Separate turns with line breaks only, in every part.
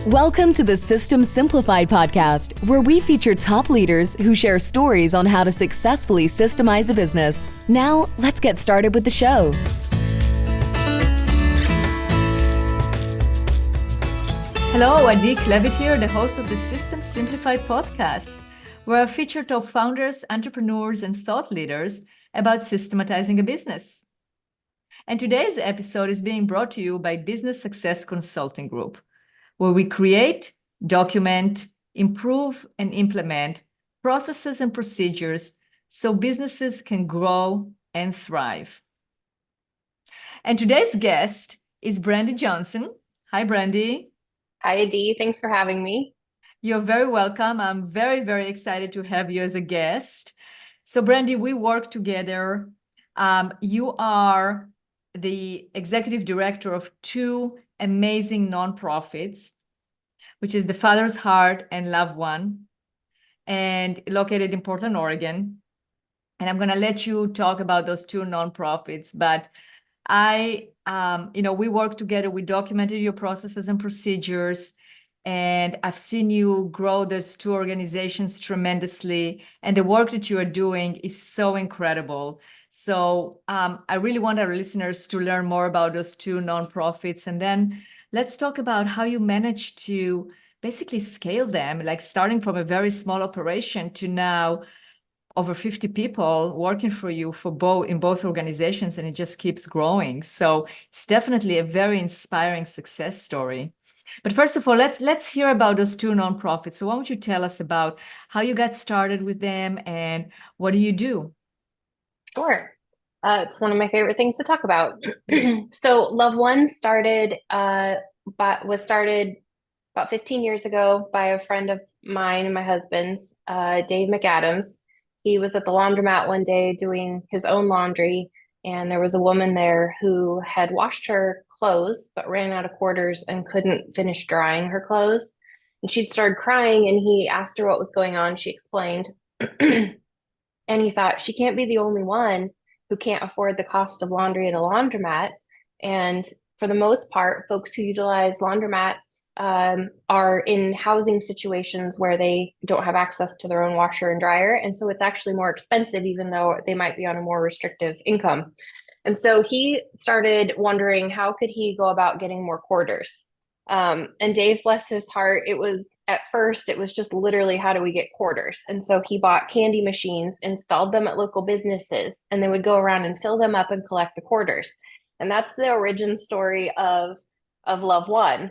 Welcome to the System Simplified podcast, where we feature top leaders who share stories on how to successfully systemize a business. Now, let's get started with the show.
Hello, Brandi Klevit here, the host of the System Simplified podcast, where I feature top founders, entrepreneurs, and thought leaders about systematizing a business. And today's episode is being brought to you by Business Success Consulting Group, where we create, document, improve, and implement processes and procedures so businesses can grow and thrive. And today's guest is Brandi Johnson. Hi, Brandi.
Hi, Adhi. Thanks for having me.
You're very welcome. I'm very, very excited to have you as a guest. So, Brandi, we work together. You are the executive director of two amazing nonprofits, which is the Father's Heart and LoveOne, and located in Portland, Oregon. And I'm going to let you talk about those two nonprofits. But we work together. We documented your processes and procedures, and I've seen you grow those two organizations tremendously. And the work that you are doing is so incredible. So I really want our listeners to learn more about those two nonprofits. And then let's talk about how you managed to basically scale them, like starting from a very small operation to now over 50 people working for you in both organizations, and it just keeps growing. So it's definitely a very inspiring success story. But first of all, let's hear about those two nonprofits. So why don't you tell us about how you got started with them and what do you do?
Sure. It's one of my favorite things to talk about. So LoveOne was started about 15 years ago by a friend of mine and my husband's, Dave McAdams. He was at the laundromat one day doing his own laundry, and there was a woman there who had washed her clothes but ran out of quarters and couldn't finish drying her clothes. And she'd started crying, and he asked her what was going on. She explained. And he thought, she can't be the only one who can't afford the cost of laundry at a laundromat. And for the most part, folks who utilize laundromats are in housing situations where they don't have access to their own washer and dryer. And so it's actually more expensive, even though they might be on a more restrictive income. And so he started wondering, how could he go about getting more quarters? And Dave, bless his heart, at first, it was just literally, how do we get quarters? And so he bought candy machines, installed them at local businesses, and they would go around and fill them up and collect the quarters. And that's the origin story of LoveOne.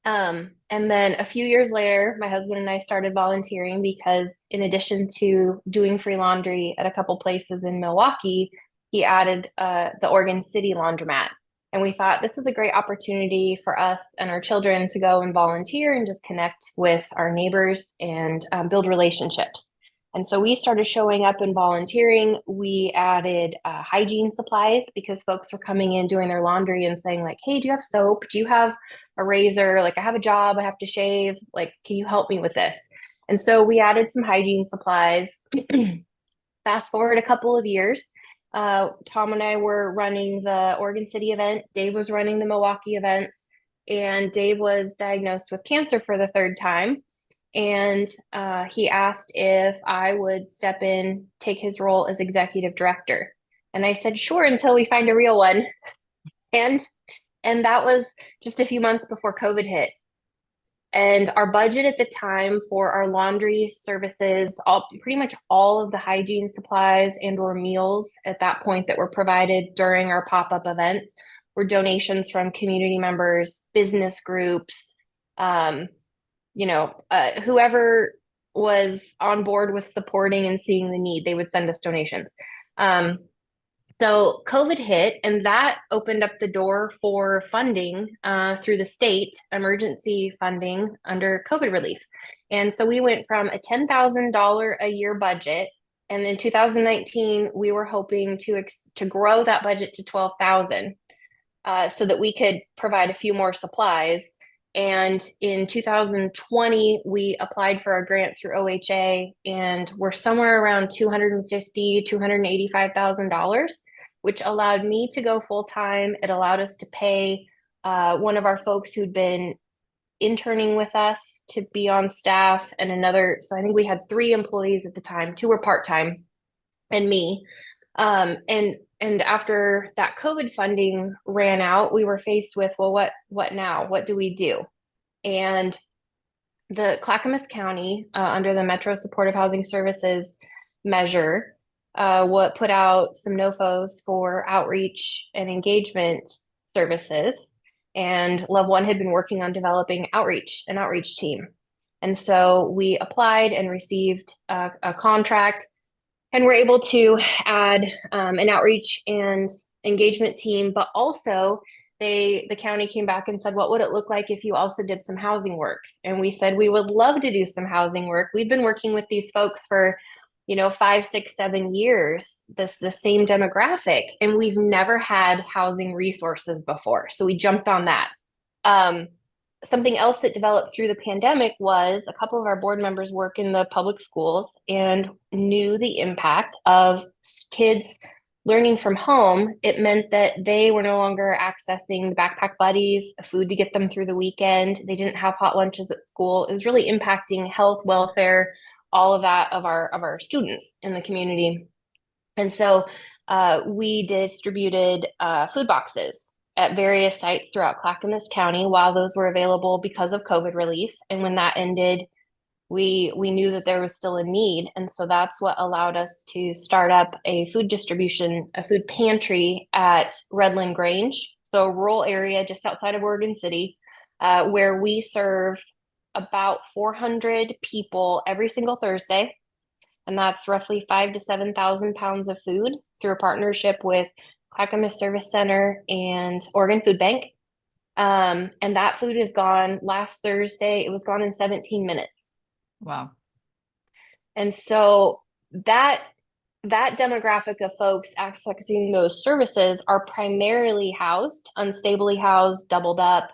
And then a few years later, my husband and I started volunteering because in addition to doing free laundry at a couple places in Milwaukee, he added the Oregon City laundromat. And we thought this is a great opportunity for us and our children to go and volunteer and just connect with our neighbors and build relationships. And so we started showing up and volunteering. We added hygiene supplies because folks were coming in doing their laundry and saying like, hey, do you have soap? Do you have a razor? Like, I have a job, I have to shave. Like, can you help me with this? And so we added some hygiene supplies. Fast forward a couple of years. Tom and I were running the Oregon City event. Dave was running the Milwaukee events, and Dave was diagnosed with cancer for the third time. And he asked if I would step in, take his role as executive director. And I said, sure, until we find a real one. And that was just a few months before COVID hit. And our budget at the time for our laundry services, pretty much all of the hygiene supplies and or meals at that point that were provided during our pop-up events were donations from community members, business groups, whoever was on board with supporting and seeing the need, they would send us donations. So COVID hit, and that opened up the door for funding through the state, emergency funding under COVID relief. And so we went from a $10,000 a year budget, and in 2019, we were hoping to grow that budget to $12,000 so that we could provide a few more supplies. And in 2020, we applied for a grant through OHA, and we're somewhere around $250,000, $285,000, which allowed me to go full time. It allowed us to pay one of our folks who'd been interning with us to be on staff, and another. So I think we had 3 employees at the time. 2 were part-time, and me. And after that COVID funding ran out, we were faced with, well, what now? What do we do? And the Clackamas County, under the Metro Supportive Housing Services measure, what put out some NOFOs for outreach and engagement services. And LoveOne had been working on developing an outreach team. And so we applied and received a contract, and we're able to add an outreach and engagement team, but also the county came back and said, what would it look like if you also did some housing work? And we said, we would love to do some housing work. We've been working with these folks for, 5, 6, 7 years, the same demographic, and we've never had housing resources before. So we jumped on that. Something else that developed through the pandemic was a couple of our board members work in the public schools and knew the impact of kids learning from home. It meant that they were no longer accessing the backpack buddies, food to get them through the weekend. They didn't have hot lunches at school. It was really impacting health, welfare, all of that of our students in the community. And so we distributed food boxes at various sites throughout Clackamas County while those were available because of COVID relief. And when that ended, we knew that there was still a need. And so that's what allowed us to start up a food pantry at Redland Grange. So a rural area just outside of Oregon City, where we serve about 400 people every single Thursday. And that's roughly 5,000 to 7,000 pounds of food through a partnership with Clackamas Service Center and Oregon Food Bank. And that food is gone last Thursday. It was gone in 17 minutes.
Wow.
And so that demographic of folks accessing those services are primarily housed, unstably housed, doubled up,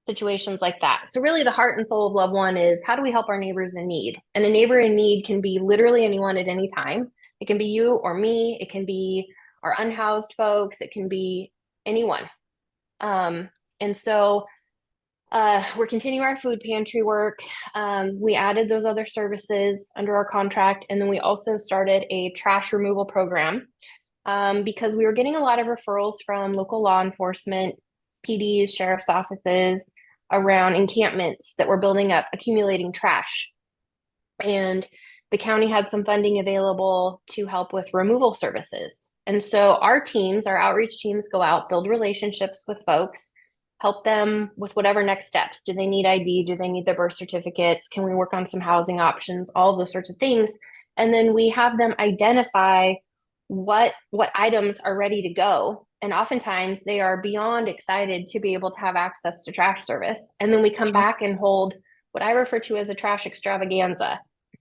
situations like that. So really the heart and soul of LoveOne is, how do we help our neighbors in need? And a neighbor in need can be literally anyone at any time. It can be you or me. It can be our unhoused folks. It can be anyone. And so we're continuing our food pantry work. We added those other services under our contract. And then we also started a trash removal program because we were getting a lot of referrals from local law enforcement, PDs, sheriff's offices around encampments that were building up, accumulating trash. And the county had some funding available to help with removal services. And so our outreach teams go out, build relationships with folks, help them with whatever next steps. Do they need ID? Do they need their birth certificates? Can we work on some housing options? All of those sorts of things. And then we have them identify what items are ready to go. And oftentimes they are beyond excited to be able to have access to trash service. And then we come back and hold what I refer to as a trash extravaganza,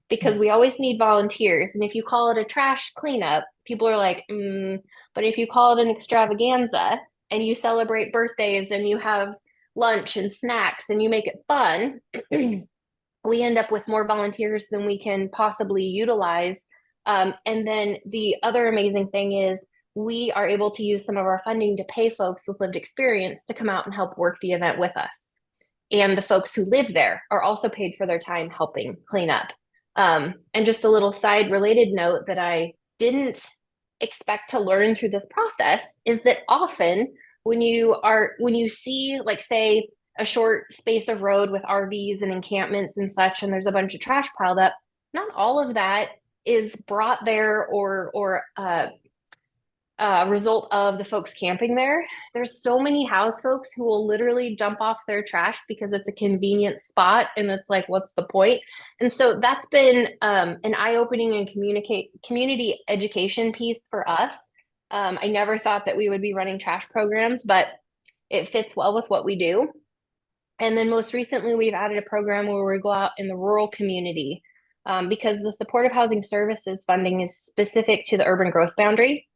because we always need volunteers. And if you call it a trash cleanup, people are like, but if you call it an extravaganza and you celebrate birthdays and you have lunch and snacks and you make it fun, we end up with more volunteers than we can possibly utilize. And then the other amazing thing is we are able to use some of our funding to pay folks with lived experience to come out and help work the event with us. And the folks who live there are also paid for their time helping clean up. And just a little side related note that I didn't expect to learn through this process is that often when you see, like, say, a short space of road with RVs and encampments and such, and there's a bunch of trash piled up, not all of that is brought there or result of the folks camping there. There's so many house folks who will literally dump off their trash because it's a convenient spot, and it's like, what's the point? And so that's been an eye-opening and community education piece for us. I never thought that we would be running trash programs, but it fits well with what we do. And then most recently, we've added a program where we go out in the rural community because the supportive housing services funding is specific to the urban growth boundary.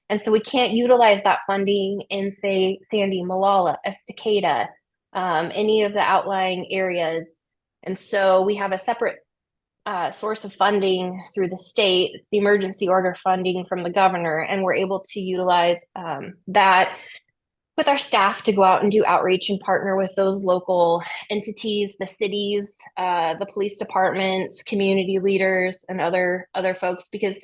And so we can't utilize that funding in, say, Sandy, Malala, Estacada, any of the outlying areas. And so we have a separate source of funding through the state. It's the emergency order funding from the governor, and we're able to utilize that with our staff to go out and do outreach and partner with those local entities, the cities, the police departments, community leaders, and other folks, because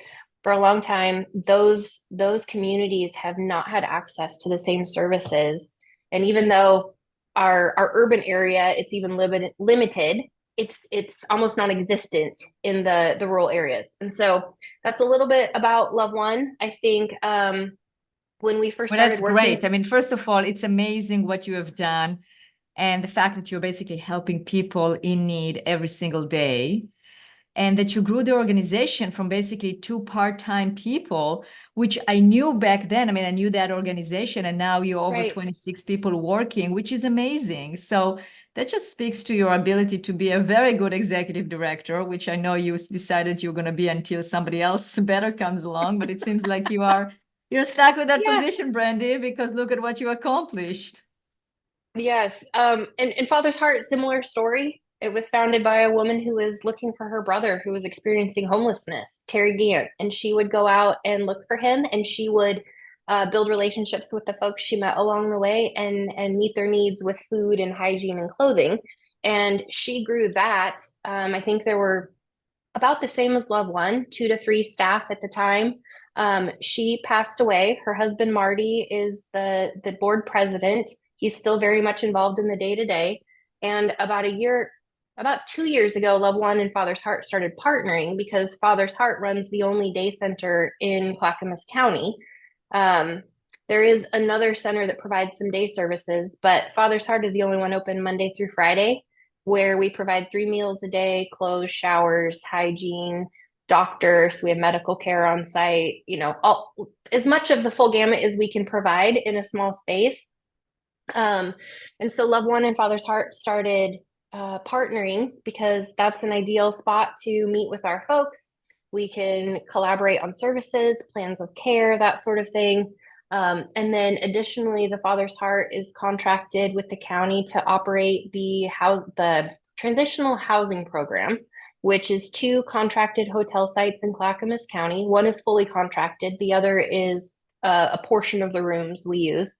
for a long time, those communities have not had access to the same services. And even though our urban area, it's even limited, it's almost non-existent in the rural areas. And so that's a little bit about LoveOne. I think when we first
Well,
started
that's
working.
great. I mean, first of all, it's amazing what you have done, and the fact that you're basically helping people in need every single day, and that you grew the organization from basically 2 part-time people, which I knew back then. I mean, I knew that organization, and now you're over
Right.
26 people working, which is amazing. So that just speaks to your ability to be a very good executive director, which I know you decided you're going to be until somebody else better comes along. But it seems like you're stuck with that
Yeah.
position, Brandi, because look at what you accomplished.
Yes. And Father's Heart, similar story. It was founded by a woman who was looking for her brother who was experiencing homelessness, Terry Gant, and she would go out and look for him, and she would build relationships with the folks she met along the way and meet their needs with food and hygiene and clothing. And she grew that. I think there were about the same as LoveOne, 2 to 3 staff at the time. She passed away. Her husband Marty is the board president. He's still very much involved in the day to day. And about 2 years ago, LoveOne and Father's Heart started partnering because Father's Heart runs the only day center in Clackamas County. There is another center that provides some day services, but Father's Heart is the only one open Monday through Friday, where we provide 3 meals a day, clothes, showers, hygiene, doctors. We have medical care on site, as much of the full gamut as we can provide in a small space. And so LoveOne and Father's Heart started partnering because that's an ideal spot to meet with our folks. We can collaborate on services, plans of care, that sort of thing. And then additionally, the Father's Heart is contracted with the county to operate the transitional housing program, which is 2 contracted hotel sites in Clackamas County. One is fully contracted. The other is a portion of the rooms we use,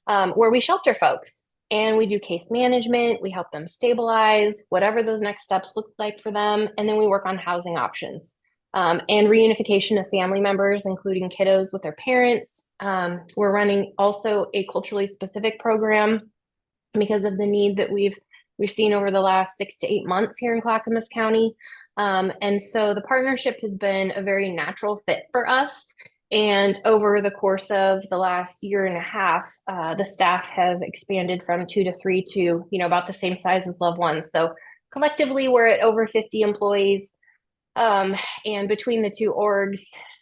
where we shelter folks. And we do case management. We help them stabilize, whatever those next steps look like for them. And then we work on housing options. And reunification of family members, including kiddos with their parents. We're running also a culturally specific program because of the need that we've seen over the last 6 to 8 months here in Clackamas County. And so the partnership has been a very natural fit for us. And over the course of the last year and a half, the staff have expanded from 2 to 3 to, about the same size as LoveOne. So collectively, we're at over 50 employees. And between the 2 orgs,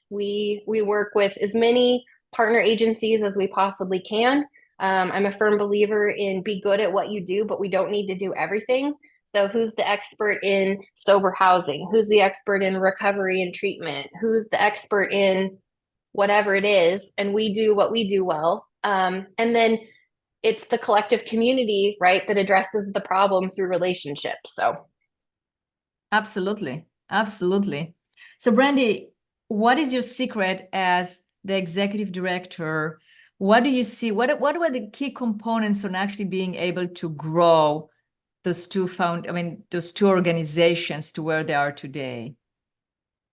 we work with as many partner agencies as we possibly can. I'm a firm believer in be good at what you do, but we don't need to do everything. So who's the expert in sober housing? Who's the expert in recovery and treatment? Who's the expert in whatever it is? And we do what we do well. And then it's the collective community, right, that addresses the problem through relationships. So
Absolutely. Absolutely. So, Brandi, what is your secret as the executive director? What do you see? What were the key components on actually being able to grow those two organizations to where they are today?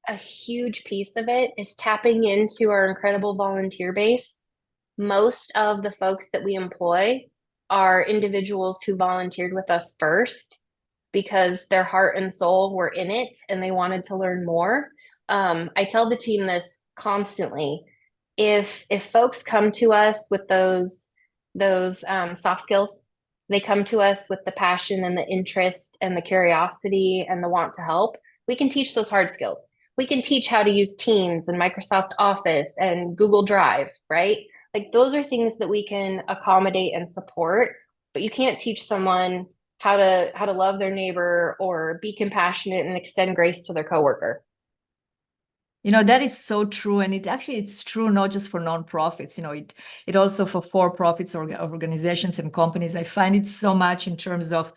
a huge piece of it is tapping into our incredible volunteer base. Most of the folks that we employ are individuals who volunteered with us first because their heart and soul were in it and they wanted to learn more. I tell the team this constantly. If folks come to us with those soft skills, they come to us with the passion and the interest and the curiosity and the want to help, we can teach those hard skills. We can teach how to use Teams and Microsoft Office and Google Drive, right? Like those are things that we can accommodate and support, but you can't teach someone how to love their neighbor or be compassionate and extend grace to their coworker.
That is so true. And it's true not just for nonprofits, it also for for-profits or organizations and companies. I find it so much in terms of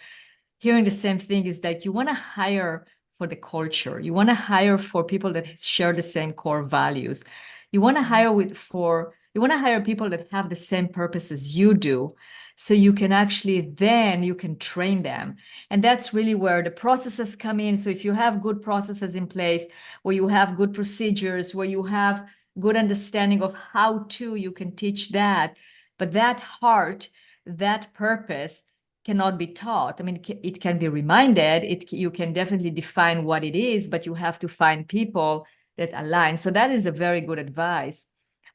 hearing the same thing is that you want to hire for the culture. You want to hire for people that share the same core values. You want to hire for You want to hire people that have the same purpose as you do. So you can actually, then you can train them. And that's really where the processes come in. So if you have good processes in place, where you have good procedures, where you have good understanding of how to, you can teach that. But that heart, that purpose cannot be taught. I mean, it can be reminded. You can definitely define what it is, but you have to find people that align. So that is a very good advice.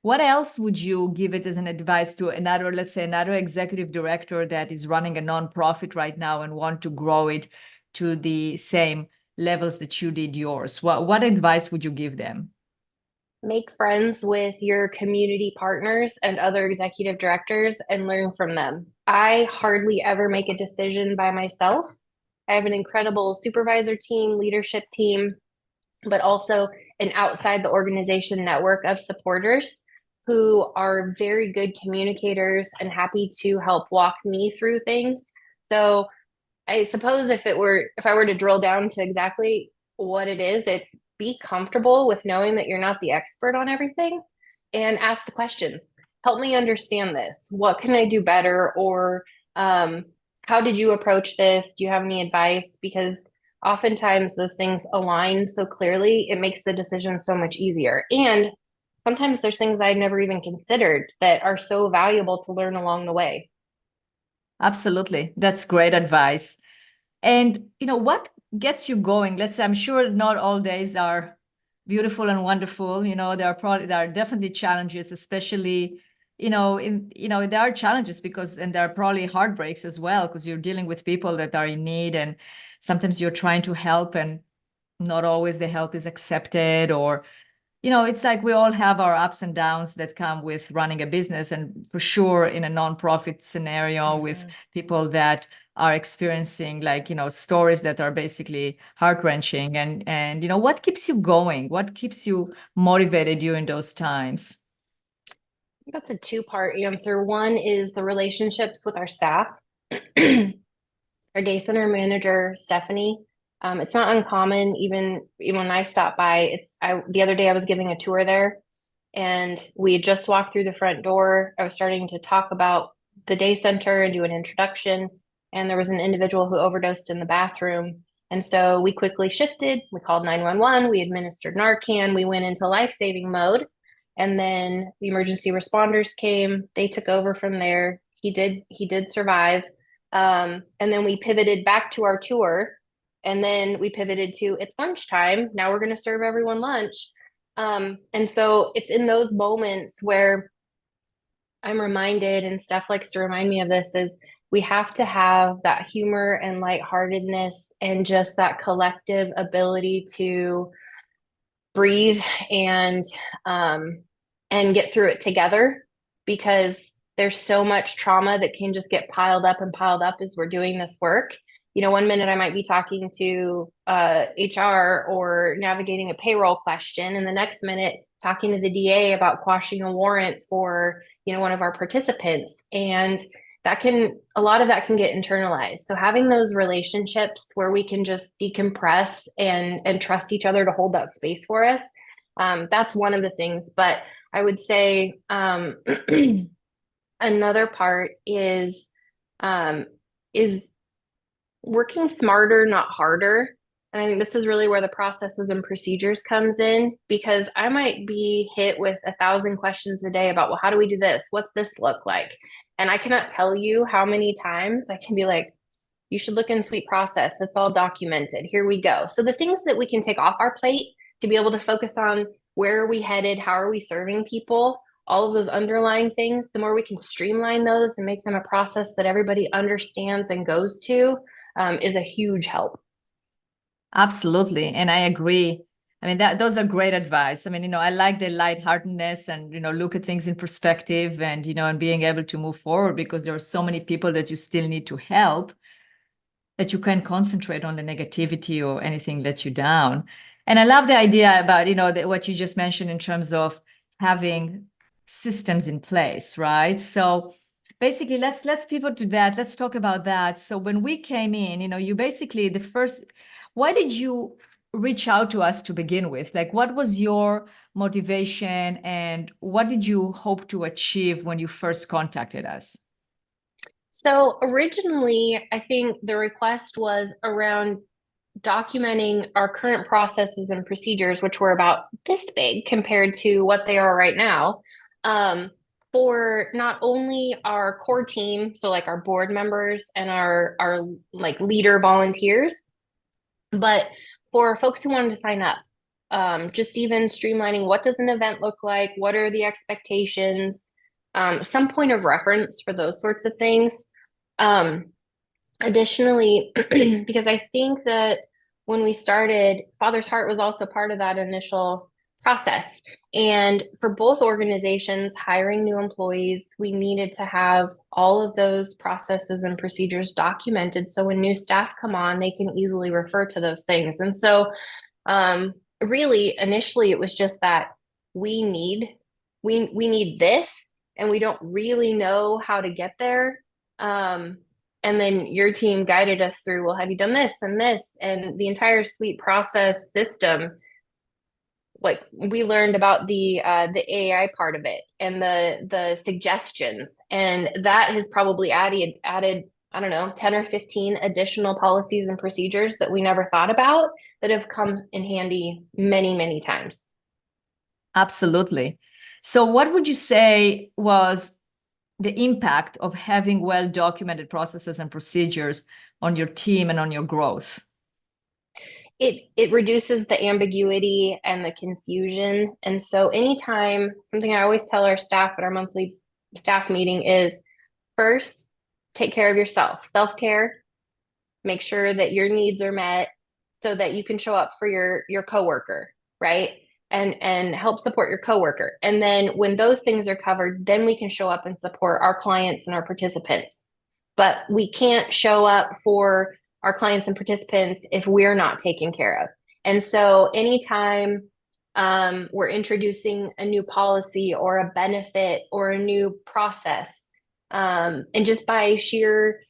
What else would you give it as an advice to another, let's say, another executive director that is running a nonprofit right now and want to grow it to the same levels that you did yours? What advice would you give them?
Make friends with your community partners and other executive directors and learn from them. I hardly ever make a decision by myself. I have an incredible supervisor team, leadership team, but also an outside the organization network of supporters who are very good communicators and happy to help walk me through things. So I suppose if I were to drill down to exactly what it is, it's be comfortable with knowing that you're not the expert on everything and ask the questions. Help me understand this. What can I do better? Or how did you approach this? Do you have any advice? Because oftentimes those things align so clearly, it makes the decision so much easier. And sometimes there's things I never even considered that are so valuable to learn along the way.
Absolutely. That's great advice. And what gets you going? Let's say, I'm sure not all days are beautiful and wonderful. There are definitely challenges, especially, there are challenges and there are probably heartbreaks as well, because you're dealing with people that are in need, and sometimes you're trying to help and not always the help is accepted, or it's like we all have our ups and downs that come with running a business, and for sure in a nonprofit scenario with people that are experiencing stories that are basically heart-wrenching, and what keeps you going? What keeps you motivated during those times?
That's a two-part answer. One is the relationships with our staff. Our day center manager, Stephanie, it's not uncommon, even when I stop by. The other day I was giving a tour there, and we had just walked through the front door. I was starting to talk about the day center and do an introduction, and there was an individual who overdosed in the bathroom. And so we quickly shifted. We called 911. We administered Narcan. We went into life-saving mode. And then the emergency responders came. They took over from there. He did survive. And then we pivoted back to our tour. And then we pivoted to it's lunchtime. Now we're going to serve everyone lunch. And so it's in those moments where I'm reminded, and Steph likes to remind me of this, is we have to have that humor and lightheartedness and just that collective ability to breathe and get through it together, because there's so much trauma that can just get piled up as we're doing this work. One minute I might be talking to HR or navigating a payroll question, and the next minute talking to the DA about quashing a warrant for, one of our participants. And a lot of that can get internalized. So having those relationships where we can just decompress and trust each other to hold that space for us, that's one of the things. But I would say another part is working smarter, not harder. And I think this is really where the processes and procedures comes in, because I might be hit with 1,000 questions a day about, well, how do we do this? What's this look like? And I cannot tell you how many times I can be like, you should look in Sweet Process. It's all documented. Here we go. So the things that we can take off our plate to be able to focus on where are we headed? How are we serving people? All of those underlying things, the more we can streamline those and make them a process that everybody understands and goes to, is a huge help.
Absolutely. And I agree. I mean, those are great advice. I mean, I like the lightheartedness and, look at things in perspective and, and being able to move forward, because there are so many people that you still need to help, that you can't concentrate on the negativity or anything let you down. And I love the idea about, what you just mentioned in terms of having systems in place, right? So basically, let's pivot to that. Let's talk about that. So when we came in, you basically why did you reach out to us to begin with? Like, what was your motivation and what did you hope to achieve when you first contacted us?
So originally, I think the request was around documenting our current processes and procedures, which were about this big compared to what they are right now, for not only our core team, so like our board members and our like leader volunteers, but for folks who wanted to sign up. Just even streamlining, what does an event look like? What are the expectations? Some point of reference for those sorts of things. Additionally, because I think that when we started, Father's Heart was also part of that initial process. And for both organizations hiring new employees, we needed to have all of those processes and procedures documented. So when new staff come on, they can easily refer to those things. And so really, initially, it was just that we need this, and we don't really know how to get there. And then your team guided us through, well, have you done this and this? And the entire suite process system, like we learned about the AI part of it and the suggestions. And that has probably added, I don't know, 10 or 15 additional policies and procedures that we never thought about that have come in handy many, many times.
Absolutely. So what would you say was the impact of having well-documented processes and procedures on your team and on your growth?
It reduces the ambiguity and the confusion. And so anytime, something I always tell our staff at our monthly staff meeting is, first, take care of yourself. Self-care, make sure that your needs are met so that you can show up for your coworker, right? And help support your coworker. And then when those things are covered, then we can show up and support our clients and our participants. But we can't show up for our clients and participants if we're not taken care of. And so anytime we're introducing a new policy or a benefit or a new process, and just by sheer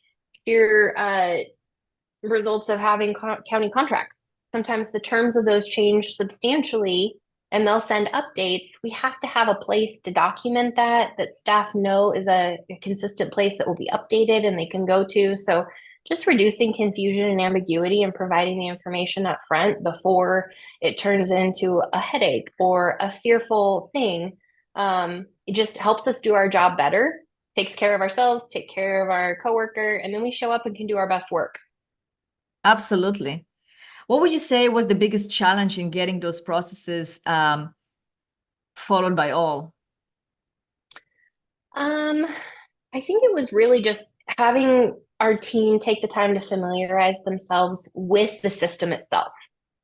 results of having county contracts, sometimes the terms of those change substantially and they'll send updates. We have to have a place to document that staff know is a consistent place that will be updated and they can go to. So just reducing confusion and ambiguity and providing the information up front before it turns into a headache or a fearful thing. It just helps us do our job better, takes care of ourselves, take care of our coworker, and then we show up and can do our best work.
Absolutely. What would you say was the biggest challenge in getting those processes followed by all?
I think it was really just having our team take the time to familiarize themselves with the system itself.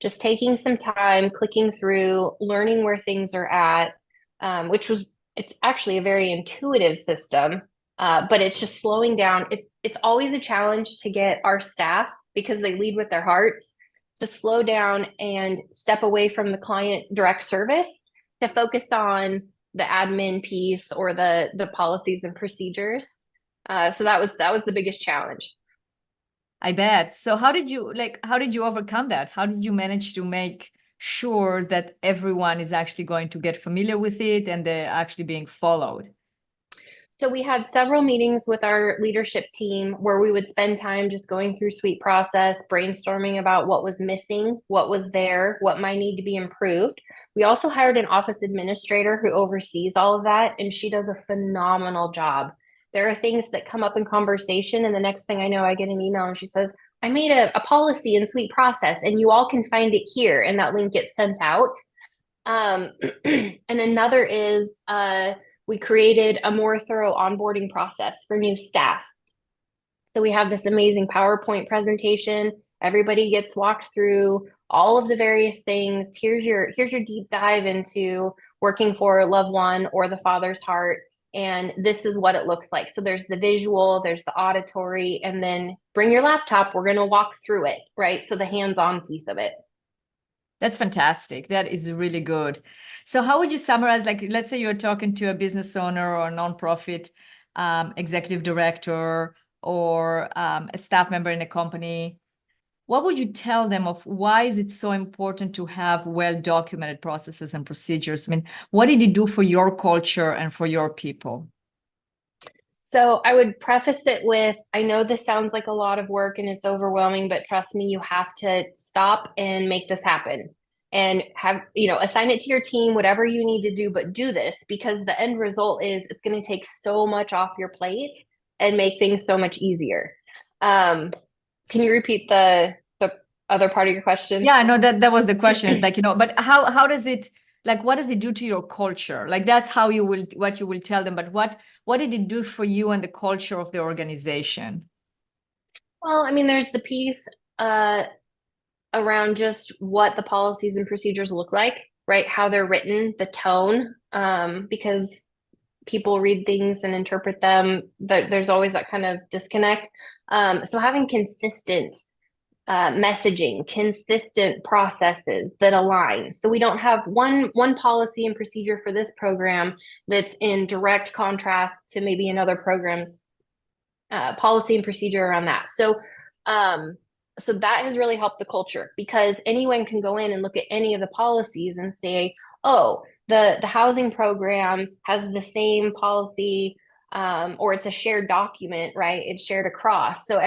Just taking some time, clicking through, learning where things are at, it's actually a very intuitive system, but it's just slowing down. It's always a challenge to get our staff, because they lead with their hearts, to slow down and step away from the client direct service to focus on the admin piece or the policies and procedures. So that was the biggest challenge.
I bet. So how did you overcome that? How did you manage to make sure that everyone is actually going to get familiar with it and they're actually being followed?
So we had several meetings with our leadership team where we would spend time just going through suite process, brainstorming about what was missing, what was there, what might need to be improved. We also hired an office administrator who oversees all of that, and she does a phenomenal job. There are things that come up in conversation, and the next thing I know, I get an email and she says, I made a policy in suite process and you all can find it here, and that link gets sent out. And another is we created a more thorough onboarding process for new staff. So we have this amazing PowerPoint presentation. Everybody gets walked through all of the various things. Here's your deep dive into working for LoveOne or the Father's Heart. And this is what it looks like. So there's the visual, there's the auditory, and then bring your laptop. We're going to walk through it, right? So the hands-on piece of it.
That's fantastic. That is really good. So how would you summarize, like, let's say you're talking to a business owner or a nonprofit executive director or a staff member in a company. what would you tell them of why is it so important to have well-documented processes and procedures? I mean, what did it do for your culture and for your people?
So I would preface it with, I know this sounds like a lot of work and it's overwhelming, but trust me, you have to stop and make this happen and have, assign it to your team, whatever you need to do, but do this because the end result is it's going to take so much off your plate and make things so much easier. Can you repeat the other part of your question?
Yeah, no, that was the question. It's like, but how does it, like, what does it do to your culture? Like, that's what you will tell them, but what did it do for you and the culture of the organization?
Well, I mean, there's the piece around just what the policies and procedures look like, right? How they're written, the tone, because people read things and interpret them. There's always that kind of disconnect. So having consistent messaging, consistent processes that align. So we don't have one policy and procedure for this program that's in direct contrast to maybe another program's policy and procedure around that. So that has really helped the culture because anyone can go in and look at any of the policies and say, oh, the housing program has the same policy, or it's a shared document, right? It's shared across. So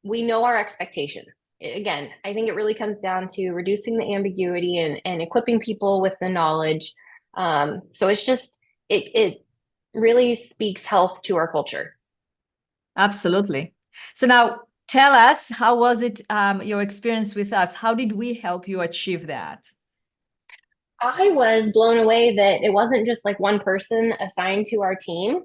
we know our expectations. Again, I think it really comes down to reducing the ambiguity and equipping people with the knowledge. So it's just, it really speaks health to our culture.
Absolutely. So now tell us, how was it, your experience with us? How did we help you achieve that?
I was blown away that it wasn't just like one person assigned to our team.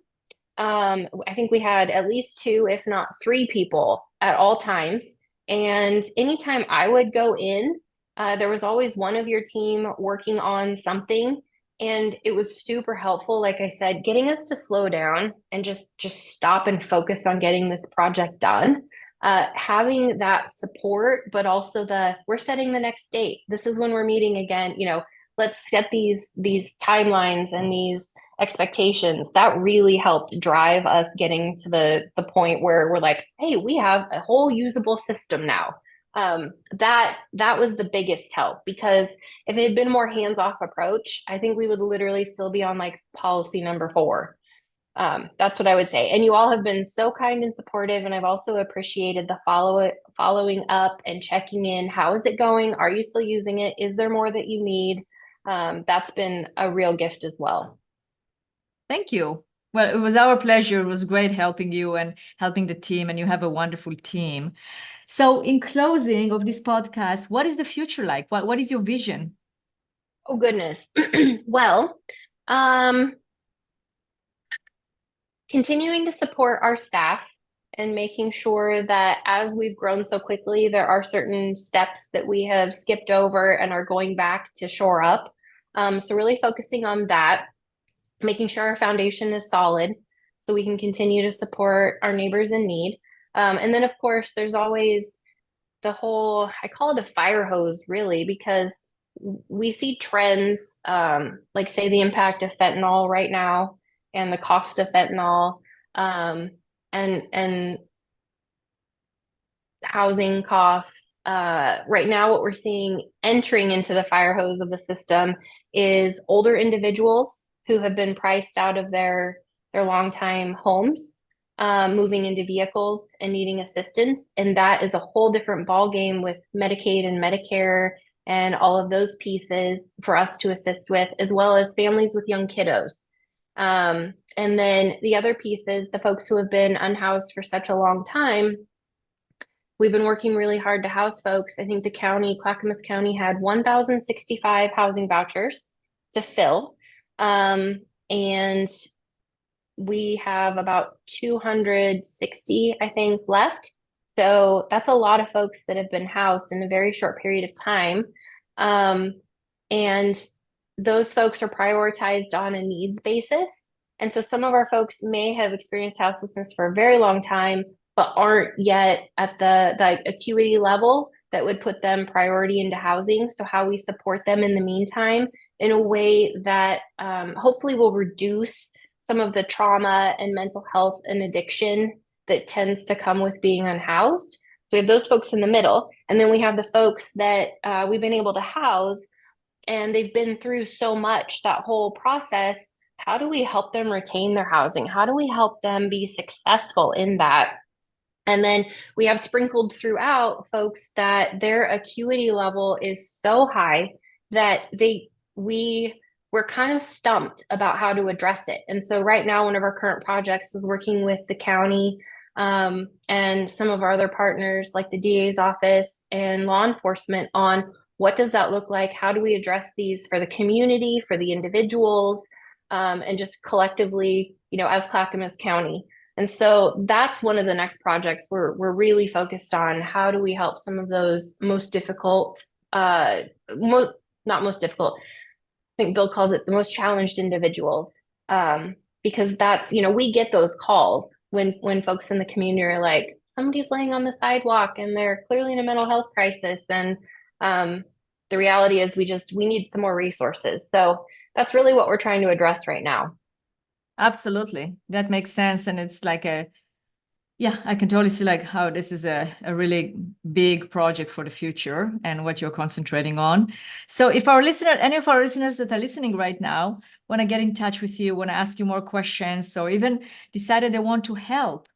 I think we had at least 2, if not 3 people at all times. And anytime I would go in, there was always one of your team working on something. And it was super helpful, like I said, getting us to slow down and just stop and focus on getting this project done. Having that support, but also we're setting the next date. This is when we're meeting again, let's get these timelines and these expectations. That really helped drive us getting to the point where we're like, hey, we have a whole usable system now. That was the biggest help because if it had been a more hands-off approach, I think we would literally still be on like policy number 4. That's what I would say. And you all have been so kind and supportive. And I've also appreciated the following up and checking in. How is it going? Are you still using it? Is there more that you need? That's been a real gift as well.
Thank you. Well, it was our pleasure. It was great helping you and helping the team, and you have a wonderful team. So in closing of this podcast, what is the future like? What is your vision?
Oh, goodness. Well, continuing to support our staff and making sure that as we've grown so quickly, there are certain steps that we have skipped over and are going back to shore up. So really focusing on that, making sure our foundation is solid so we can continue to support our neighbors in need. And then, of course, there's always the whole, I call it a fire hose, really, because we see trends, like say the impact of fentanyl right now and the cost of fentanyl, and housing costs. Right now, what we're seeing entering into the fire hose of the system is older individuals who have been priced out of their longtime homes, moving into vehicles and needing assistance. And that is a whole different ballgame with Medicaid and Medicare and all of those pieces for us to assist with, as well as families with young kiddos. And then the other piece is the folks who have been unhoused for such a long time. We've been working really hard to house folks. I think the county, Clackamas County, had 1,065 housing vouchers to fill. And we have about 260, I think, left. So that's a lot of folks that have been housed in a very short period of time. And those folks are prioritized on a needs basis. And so some of our folks may have experienced houselessness for a very long time, but aren't yet at the acuity level that would put them priority into housing. So how we support them in the meantime in a way that hopefully will reduce some of the trauma and mental health and addiction that tends to come with being unhoused. we have those folks in the middle, and then we have the folks that we've been able to house, and they've been through so much that whole process. How do we help them retain their housing? How do we help them be successful in that? And then we have sprinkled throughout folks that their acuity level is so high that we're kind of stumped about how to address it. And so right now, one of our current projects is working with the county and some of our other partners like the DA's office and law enforcement on what does that look like? How do we address these for the community, for the individuals, and just collectively, as Clackamas County. And so that's one of the next projects we're really focused on. How do we help some of those most difficult, not most difficult, I think Bill calls it the most challenged individuals, because that's, we get those calls when folks in the community are like, somebody's laying on the sidewalk and they're clearly in a mental health crisis. And the reality is we need some more resources. So that's really what we're trying to address right now.
Absolutely. That makes sense. And it's like I can totally see like how this is a really big project for the future and what you're concentrating on. So if any of our listeners that are listening right now want to get in touch with you, want to ask you more questions, or even decided they want to help,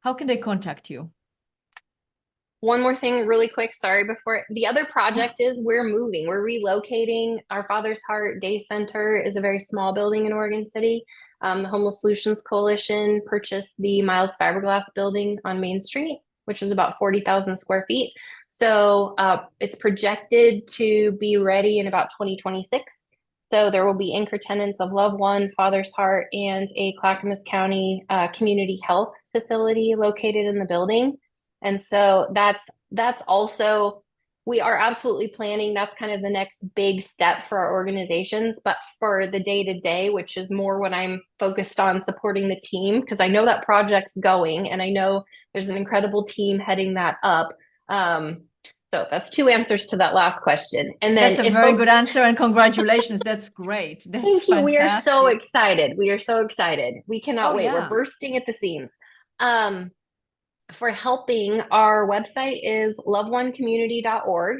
how can they contact you?
One more thing really quick, sorry, before the other project is we're relocating. Our Father's Heart Day Center is a very small building in Oregon City. The Homeless Solutions Coalition purchased the Miles Fiberglass building on Main Street, which is about 40,000 square feet. So it's projected to be ready in about 2026. So there will be anchor tenants of LoveOne, Father's Heart, and a Clackamas County community health facility located in the building. And so that's also, we are absolutely planning. That's kind of the next big step for our organizations. But for the day-to-day, which is more what I'm focused on supporting the team, because I know that project's going and I know there's an incredible team heading that up. So that's two answers to that last question. And then
that's a very good answer, and congratulations. That's great. That's
thank you.
Fantastic.
We are so excited. We cannot wait.
Yeah.
We're bursting at the seams. For helping, our website is loveonecommunity.org.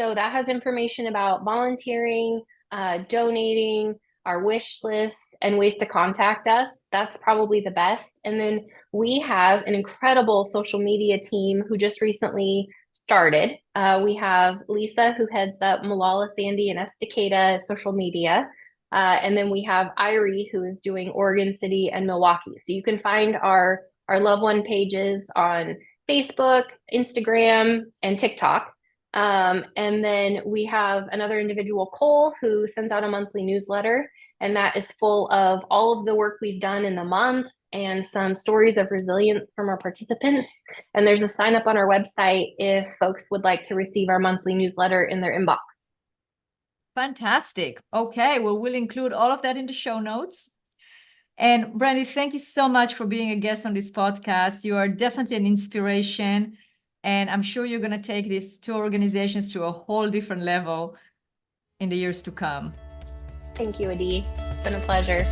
So that has information about volunteering, donating, our wish list, and ways to contact us. That's probably the best. And then we have an incredible social media team who just recently started. We have Lisa, who heads up Malala, Sandy, and Estacada social media. And then we have Irie, who is doing Oregon City and Milwaukee. So you can find our LoveOne pages on Facebook, Instagram, and TikTok. And then we have another individual, Cole, who sends out a monthly newsletter, and that is full of all of the work we've done in the month and some stories of resilience from our participants. And there's a sign up on our website if folks would like to receive our monthly newsletter in their inbox.
Fantastic. Okay, well, we'll include all of that in the show notes. And Brandi, thank you so much for being a guest on this podcast. You are definitely an inspiration, and I'm sure you're going to take these two organizations to a whole different level in the years to come.
Thank you, Adhi. It's been a pleasure.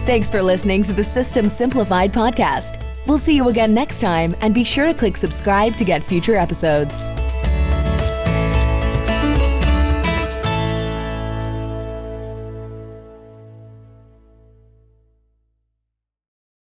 Thanks for listening to the System Simplified podcast. We'll see you again next time, and be sure to click subscribe to get future episodes.